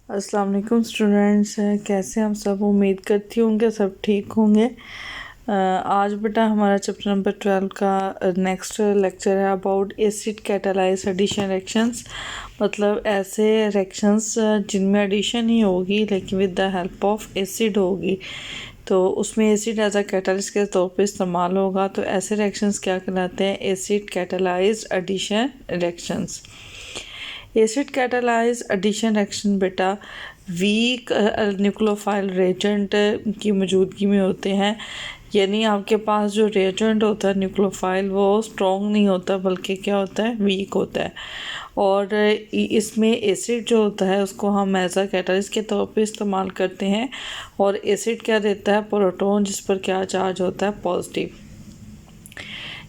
अस्सलाम वालेकुम स्टूडेंट्स, कैसे हम सब। उम्मीद करती हूँ कि सब ठीक होंगे। आज बेटा हमारा चैप्टर नंबर 12 का नेक्स्ट लेक्चर है about acid catalyse addition reactions. मतलब ऐसे रिएक्शंस जिनमें एडिशन ही होगी लेकिन with the help of acid होगी, तो उसमें एसिड एज अ कैटलिस्ट के तौर पे इस्तेमाल होगा। तो ऐसे रिएक्शंस क्या कहलाते हैं? Acid catalysed addition reactions. Acid catalyse addition reaction बेटा वीक न्यूक्लियोफाइल रेजेंट की मौजूदगी में होते हैं। यानी आपके पास जो रेजेंट होता है न्यूक्लियोफाइल वो स्ट्रॉन्ग नहीं होता बल्कि क्या होता है, वीक होता है। और इसमें एसिड जो होता है उसको हम एज अ कैटलिस्ट के तौर पे इस्तेमाल करते हैं। और एसिड क्या देता है? प्रोटॉन, जिस पर क्या चार्ज होता है? पॉजिटिव।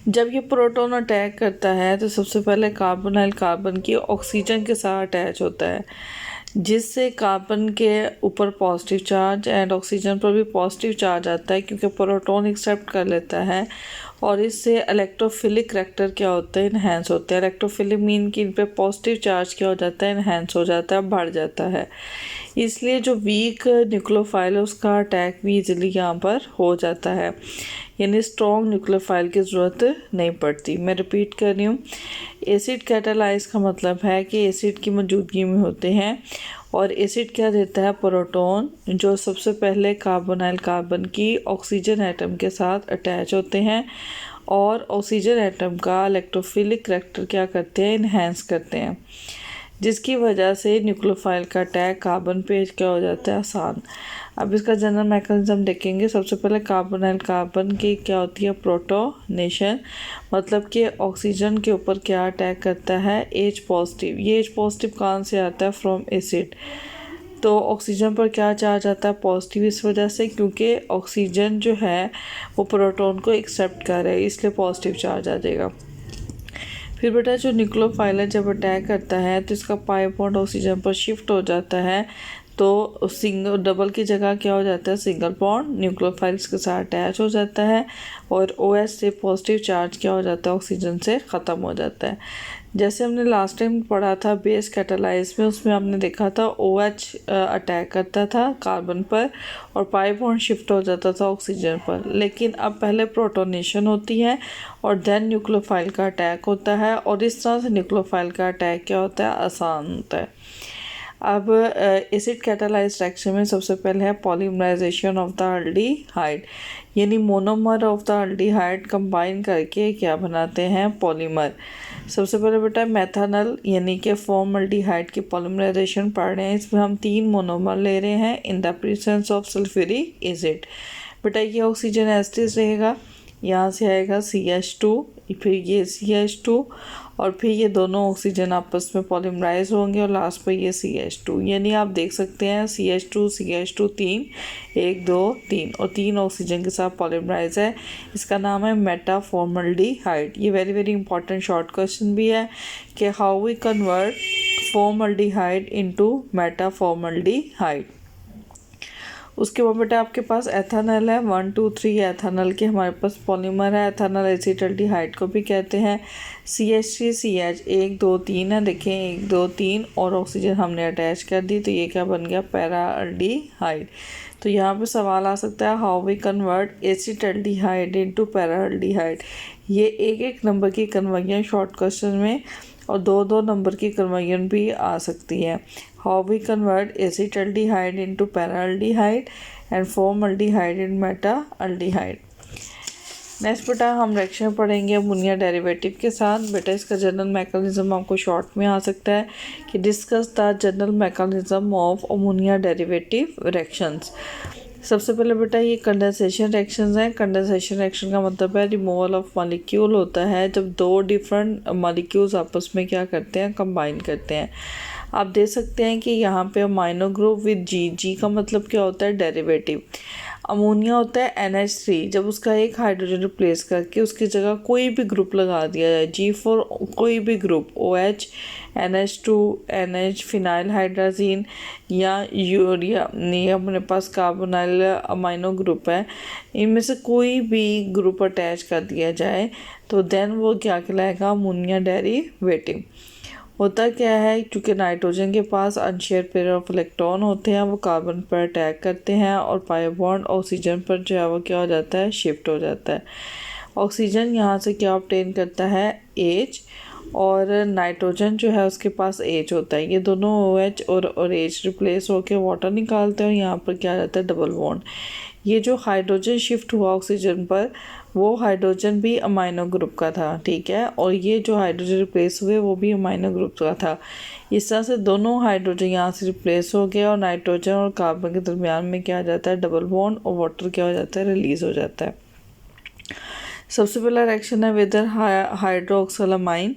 जब ये प्रोटॉन अटैक करता है तो सबसे पहले कार्बोनाइल कार्बन की ऑक्सीजन के साथ अटैच होता है, जिससे कार्बन के ऊपर पॉजिटिव चार्ज एंड ऑक्सीजन पर भी पॉजिटिव चार्ज आता है क्योंकि प्रोटॉन एक्सेप्ट कर लेता है। और इससे इलेक्ट्रोफिलिक करैक्टर क्या होता है? इन्हेंस होते हैं। इलेक्ट्रोफिलिक मीन कि इन पे पॉजिटिव चार्ज क्या हो जाता है? इन्हेंस हो जाता है, बढ़ जाता है। इसलिए जो वीक न्यूक्लियोफाइल है उसका अटैक भी इजीली यहाँ पर हो जाता है, यानी स्ट्रॉन्ग न्यूक्लियोफाइल की ज़रूरत नहीं पड़ती। मैं रिपीट कर रही हूँ, एसिड कैटालाइज का मतलब है कि एसिड की मौजूदगी में होते हैं। और एसिड क्या देता है? प्रोटॉन, जो सबसे पहले कार्बोनाइल कार्बन की ऑक्सीजन एटम के साथ अटैच होते हैं और ऑक्सीजन एटम का इलेक्ट्रोफिलिक करैक्टर क्या करते हैं? इन्हेंस करते हैं, जिसकी वजह से न्यूक्लियोफाइल का अटैक कार्बन पे क्या हो जाता है? आसान। अब इसका जनरल मैकेनिज्म देखेंगे। सबसे पहले कार्बोनाइल कार्बन की क्या होती है? प्रोटोनेशन, मतलब कि ऑक्सीजन के ऊपर क्या अटैक करता है? H positive. ये एच पॉजिटिव कहाँ से आता है? From acid. तो ऑक्सीजन पर क्या चार्ज आता है? पॉजिटिव। इस वजह से क्योंकि ऑक्सीजन जो है वो प्रोटॉन को एक्सेप्ट कर रहा है, इसलिए पॉजिटिव चार्ज आ जाएगा। फिर बेटा जो न्यूक्लियोफाइल है जब अटैक करता है तो इसका पाई बॉन्ड ऑक्सीजन पर शिफ्ट हो जाता है, तो सिंगल डबल की जगह क्या हो जाता है? सिंगल बॉन्ड न्यूक्लियोफाइल्स के साथ अटैच हो जाता है और OH से पॉजिटिव चार्ज क्या हो जाता है? ऑक्सीजन से ख़त्म हो जाता है। जैसे हमने लास्ट टाइम पढ़ा था बेस कैटालाइज में, उसमें हमने देखा था OH अटैक करता था कार्बन पर और पाई बॉन्ड शिफ्ट हो जाता था ऑक्सीजन पर। लेकिन अब पहले प्रोटोनेशन होती है और देन न्यूक्लियोफाइल का अटैक होता है, और इस तरह से न्यूक्लियोफाइल का अटैक क्या होता है? आसान होता है। अब एसिड कैटालाइज्ड रिएक्शन में सबसे पहले है पॉलीमराइजेशन ऑफ द एल्डिहाइड, यानी monomer of the aldehyde combine करके क्या बनाते हैं? पॉलीमर। सबसे पहले बेटा मेथानल यानी कि फॉर्मल्डिहाइड की पॉलीमराइजेशन पढ़ रहे हैं। इसमें हम 3 मोनोमर ले रहे हैं in the presence of sulphuric acid. बेटा ये ऑक्सीजन एस्टिस रहेगा, यहाँ से आएगा CH2, फिर ये CH2 और फिर ये दोनों ऑक्सीजन आपस में पॉलीमराइज होंगे और लास्ट पर ये CH2। यानी आप देख सकते हैं CH2 CH2 3 1 2 3 और 3 ऑक्सीजन के साथ पॉलीमराइज है। इसका नाम है मेटाफॉर्मल्डिहाइड। ये very very important short question भी है कि how we convert formaldehyde into metaformaldehyde. उसके बाद बेटा आपके पास एथेनॉल है, 1 2 3 एथेनॉल के हमारे पास पॉलीमर है। एथेनॉल एसीटल्डिहाइड को भी कहते हैं। CH3 CH 1 2 3 है, देखें 1 2 3 और ऑक्सीजन हमने अटैच कर दी तो ये क्या बन गया? पैराल्डिहाइड। तो यहाँ पे सवाल आ सकता है how we convert acetaldehyde into paraldehyde. ये एक एक नंबर की कन्वर्जन शॉर्ट क्वेश्चन में और 2 नंबर की कन्वर्जन भी आ सकती है। How we convert acetaldehyde into paraldehyde and formaldehyde in metaldehyde. Next बेटा हम रिएक्शन पढ़ेंगे अमोनिया डेरिवेटिव के साथ। बेटा इसका जनरल मैकेनिज्म आपको शॉर्ट में आ सकता है कि discuss the general mechanism of ammonia derivative reactions. सबसे पहले बेटा ये कंडेंसेशन रिएक्शंस हैं। कंडेंसेशन रिएक्शन का मतलब है रिमूवल ऑफ मॉलिक्यूल होता है, जब 2 डिफरेंट मॉलिक्यूल्स आपस में क्या करते हैं? कंबाइन करते हैं। आप देख सकते हैं कि यहाँ पे अमाइनो ग्रुप विद जी का मतलब क्या होता है? डेरिवेटिव। अमोनिया होता है NH3, जब उसका एक हाइड्रोजन रिप्लेस करके उसकी जगह कोई भी ग्रुप लगा दिया जाए, G4 कोई भी group, OH NH2 NH phenyl hydrazine या यूरिया, ये अपने पास कार्बोनाइल अमाइनो ग्रुप है, इनमें से कोई भी ग्रुप अटैच कर दिया जाए तो देन वो क्या कहलाएगा? Ammonia derivative. होता क्या है, क्योंकि नाइट्रोजन के पास अनशेयर्ड पेयर ऑफ इलेक्ट्रॉन होते हैं, वो कार्बन पर अटैक करते हैं और पाई बॉन्ड ऑक्सीजन पर जो है वो क्या हो जाता है, शिफ्ट हो जाता है। ऑक्सीजन यहाँ से क्या ऑब्टेन करता है, एच, और नाइट्रोजन जो है उसके पास एच होता है। ये दोनों OH और एच रिप्लेस होकर वाटर निकालते हैं और यहाँ पर क्या आ जाता है, डबल बॉन्ड। ये जो हाइड्रोजन शिफ्ट हुआ ऑक्सीजन पर, वो हाइड्रोजन भी अमाइनो ग्रुप का था, ठीक है, और ये जो हाइड्रोजन रिप्लेस हुए वो भी अमाइनो ग्रुप का था। इस तरह से दोनों हाइड्रोजन यहाँ से रिप्लेस हो गया और नाइट्रोजन और कार्बन के दरमियान में क्या आ जाता है, डबल बॉन्ड, और वाटर क्या हो जाता है, रिलीज हो जाता है। सबसे पहला रिएक्शन है विद हाइड्रोक्सिलामाइन।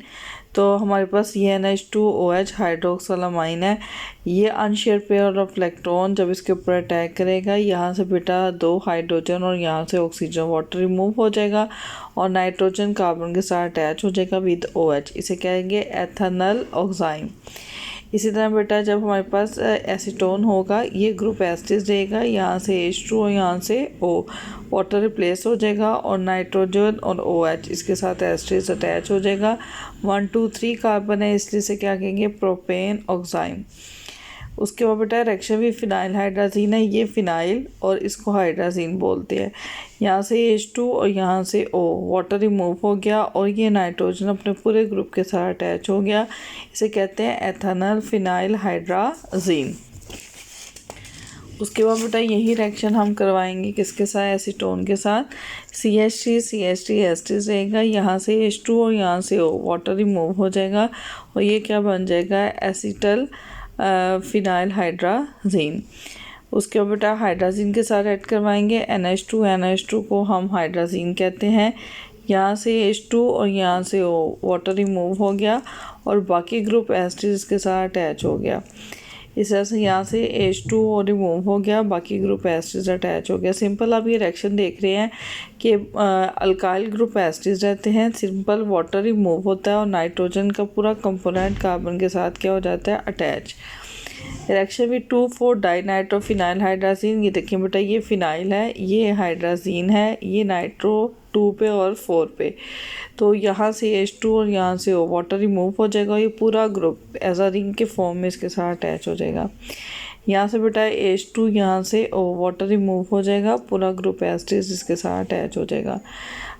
तो हमारे पास ये NH2OH हाइड्रोक्सिलामाइन है। ये अनशेयर्ड पेयर ऑफ इलेक्ट्रॉन जब इसके ऊपर अटैक करेगा, यहाँ से बेटा 2 हाइड्रोजन और यहाँ से ऑक्सीजन वाटर रिमूव हो जाएगा और नाइट्रोजन कार्बन के साथ अटैच हो जाएगा विद OH। इसे कहेंगे एथेनल ऑक्साइड। इसी तरह बेटा जब हमारे पास एसीटोन होगा, ये ग्रुप एसिड रहेगा, यहाँ से H2 और यहाँ से O, वाटर रिप्लेस हो जाएगा और नाइट्रोजन और OH इसके साथ एसिड अटैच हो जाएगा। 1 2 3 कार्बन है, इसलिए से क्या कहेंगे, प्रोपेन ऑक्साइड। उसके बाद बेटा रिएक्शन भी फिनाइल हाइड्राजीन है, ये फिनाइल और इसको हाइड्राजीन बोलते हैं। यहाँ से H2 और यहाँ से O, वाटर रिमूव हो गया और ये नाइट्रोजन अपने पूरे ग्रुप के साथ अटैच हो गया। इसे कहते हैं एथेनल फिनाइल हाइड्राजीन। उसके बाद बेटा यही रिएक्शन हम करवाएंगे किसके साथ, एसीटोन के साथ। CH3 एस्टिस रहेगा, यहाँ से H2 और यहाँ से O, वाटर रिमूव हो जाएगा और ये क्या बन जाएगा, एसीटल फिनाइल हाइड्राजीन। उसके बाद बेटा हाइड्राजीन के साथ ऐड करवाएंगे NH2 को हम हाइड्राजीन कहते हैं। यहाँ से H2 और यहाँ से O, वाटर रिमूव हो गया और बाकी ग्रुप एसिड इसके साथ अटैच हो गया। इस तरह से यहाँ से H2 और रिमूव हो गया, बाकी ग्रुप एसिड अटैच हो गया। सिंपल आप ये रिएक्शन देख रहे हैं कि अल्काइल ग्रुप एसिड रहते हैं, सिंपल वाटर रिमूव होता है और नाइट्रोजन का पूरा कंपोनेंट कार्बन के साथ क्या हो जाता है, अटैच। रिएक्शन भी 2,4 डाइनाइट्रोफिनाइल हाइड्राजीन। ये देखिए बेटा, ये फिनाइल है, ये हाइड्राजीन है, ये नाइट्रो 2 पे और 4 पे। तो यहाँ से H2 और यहाँ से O, वाटर रिमूव हो जाएगा, ये पूरा ग्रुप एज अ रिंग के फॉर्म में इसके साथ अटैच हो जाएगा। यहाँ से बेटा H2, यहाँ से O, वाटर रिमूव हो जाएगा, पूरा ग्रुप एसिड इसके साथ अटैच हो जाएगा।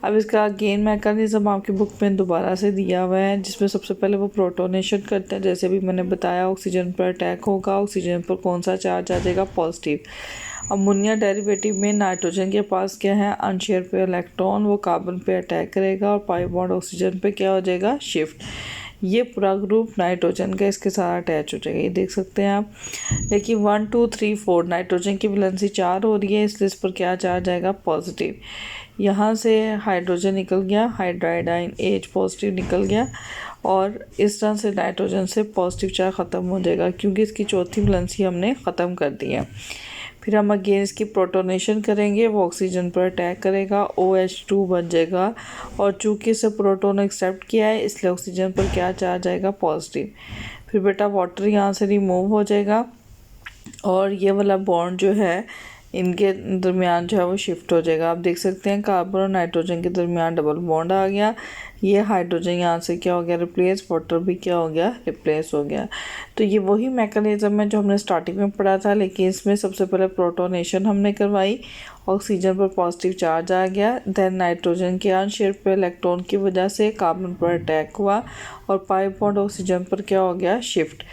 अब इसका गेन मैकेनिज्म आपकी बुक में दोबारा से दिया हुआ है, जिसमें सबसे पहले वो प्रोटोनेशन करते हैं। जैसे भी मैंने बताया, ऑक्सीजन पर अटैक होगा, ऑक्सीजन पर कौन सा चार्ज आ जाएगा, पॉजिटिव। अमोनिया डेरिवेटिव में नाइट्रोजन के पास क्या है, अनशेयर्ड पेयर इलेक्ट्रॉन, वो कार्बन पे अटैक करेगा और पाई बॉन्ड ऑक्सीजन पे क्या हो जाएगा, शिफ्ट। ये पूरा ग्रुप नाइट्रोजन का इसके साथ अटैच हो जाएगा, ये देख सकते हैं आप। लेकिन 1 2 3 4 नाइट्रोजन की वैलेंसी 4 हो रही है, इसलिए इस पर क्या चार्ज आएगा, पॉजिटिव। यहाँ से हाइड्रोजन निकल गया, हाइड्राइडाइन H पॉजिटिव निकल गया और इस तरह से नाइट्रोजन से पॉजिटिव चार्ज ख़त्म हो जाएगा, क्योंकि इसकी चौथी वैलेंसी हमने ख़त्म कर दी है। फिर हम अगेन इसकी प्रोटोनेशन करेंगे, वो ऑक्सीजन पर अटैक करेगा, OH2 बन जाएगा और चूँकि इसे प्रोटोन एक्सेप्ट किया है, इसलिए ऑक्सीजन पर क्या चार्ज आएगा, पॉजिटिव। फिर बेटा वाटर यहाँ से रिमूव हो जाएगा और ये वाला बॉन्ड जो है इनके दरमियान जो है वो शिफ्ट हो जाएगा। आप देख सकते हैं कार्बन और नाइट्रोजन के दरमियान डबल बॉन्ड आ गया। ये हाइड्रोजन यहाँ से क्या हो गया, रिप्लेस, वाटर भी क्या हो गया, रिप्लेस हो गया। तो ये वही मैकेनिज्म है जो हमने स्टार्टिंग में पढ़ा था, लेकिन इसमें सबसे पहले प्रोटोनेशन हमने करवाई, ऑक्सीजन पर पॉजिटिव चार्ज आ गया, देन नाइट्रोजन के अनशेयर्ड पेयर इलेक्ट्रॉन की वजह से कार्बन पर अटैक हुआ और पाई बॉन्ड ऑक्सीजन पर क्या हो गया, शिफ्ट।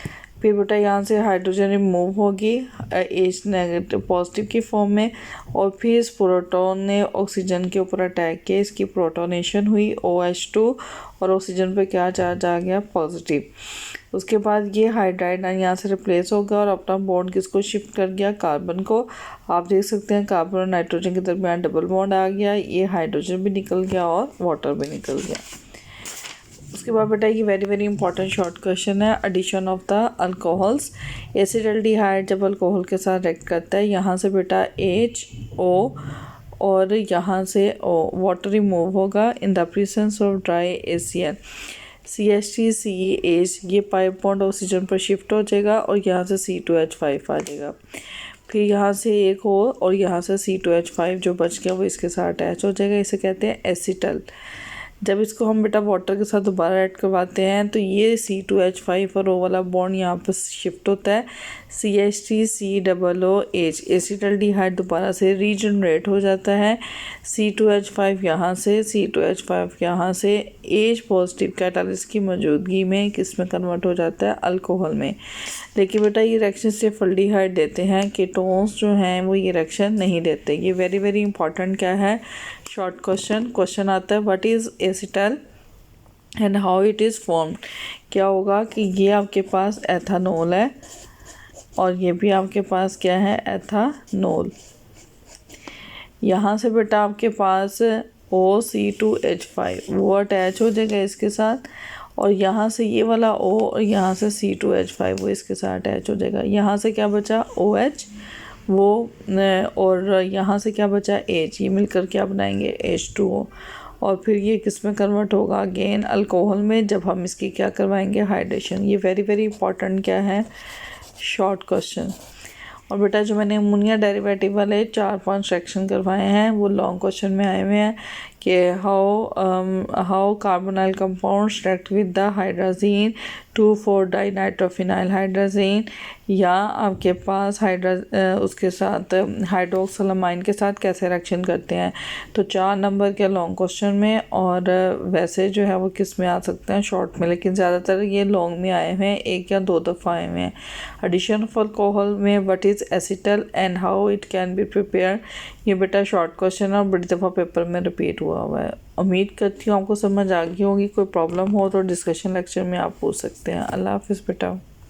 फिर बेटा यहाँ से हाइड्रोजन रिमूव होगी H नेगेटिव पॉजिटिव की फॉर्म में और फिर इस प्रोटॉन ने ऑक्सीजन के ऊपर अटैक किया, इसकी प्रोटोनेशन हुई OH2 और ऑक्सीजन पे क्या चार्ज आ गया, पॉजिटिव। उसके बाद ये हाइड्राइड यहाँ से रिप्लेस हो गया और अपना बॉन्ड किसको शिफ्ट कर गया, कार्बन को। आप देख सकते हैं कार्बन और नाइट्रोजन के दरमियान डबल बॉन्ड आ गया, ये हाइड्रोजन भी निकल गया और वाटर भी निकल गया। उसके बाद बेटा ये वेरी इंपॉर्टेंट शॉर्ट क्वेश्चन है, एडिशन ऑफ द अल्कोहल्स। एसिडल्डिहाइड जब अल्कोहल के साथ रिएक्ट करता है, यहाँ से बेटा HO और यहाँ से O, वाटर रिमूव होगा in the presence of dry ACl। CH3CH, ये पाई बॉन्ड ऑक्सीजन पर शिफ्ट हो जाएगा और यहाँ से C2H5 आ जाएगा। फिर यहाँ से एक हो और यहाँ से C2H5 जो बच गया वो इसके साथ अटैच हो जाएगा, इसे कहते हैं एसिटल। जब इसको हम बेटा वाटर के साथ दोबारा ऐड करवाते हैं तो ये C2H5 और O वाला बॉन्ड यहाँ पर शिफ्ट होता है, CH3COOH एसिटाल्डिहाइड दोबारा से रीजनरेट हो जाता है, C2H5 यहाँ से, C2H5 यहाँ से H पॉजिटिव कैटालिस्ट की मौजूदगी में किस में कन्वर्ट हो जाता है, अल्कोहल में। लेकिन बेटा ये रिएक्शन सिर्फ एल्डिहाइड देते हैं, कीटोन्स जो हैं वो ये रिएक्शन नहीं देते। ये वेरी वेरी इंपॉर्टेंट क्या है, शॉर्ट क्वेश्चन आता है, what is acetal and how it is form. क्या होगा कि ये आपके पास एथानोल है और ये भी आपके पास क्या है, एथानोल। यहाँ से बेटा आपके पास OC2H5 वो अटैच हो जाएगा इसके साथ, और यहाँ से ये वाला O और यहाँ से C2H5 वो इसके साथ अटैच हो जाएगा। यहाँ से क्या बचा, OH वो, और यहाँ से क्या बचा, H, ये मिलकर क्या बनाएंगे, H2O। और फिर ये किस में कन्वर्ट होगा, अगेन अल्कोहल में, जब हम इसकी क्या करवाएंगे, हाइड्रेशन। ये वेरी वेरी इंपॉर्टेंट क्या है, शॉर्ट क्वेश्चन। और बेटा जो मैंने अमोनिया डेरिवेटिव वाले 4-5 सेक्शन करवाए हैं वो लॉन्ग क्वेश्चन में आए हुए हैं कि how carbonyl compounds react with the hydrazine 2,4-डाइनाइट्रोफिनाइल हाइड्राजीन, या आपके पास उसके साथ हाइड्रोक्सिलमाइन के साथ कैसे रिएक्शन करते हैं। तो 4 नंबर के लॉन्ग क्वेश्चन में, और वैसे जो है वो किस में आ सकते हैं, शॉर्ट में, लेकिन ज़्यादातर ये लॉन्ग में आए हुए हैं, 1 या 2 दफ़ा आए हुए हैं। एडिशन ऑफ अल्कोहल में what is acetal and how it can be prepare, ये बेटा शॉर्ट क्वेश्चन और बड़ी दफ़ा पेपर में रिपीट हुआ है। उम्मीद करती हूँ आपको समझ आ गई होगी। कोई प्रॉब्लम हो तो डिस्कशन लेक्चर में आप पूछ सकते हैं। अल्लाह हाफिज़ बेटा।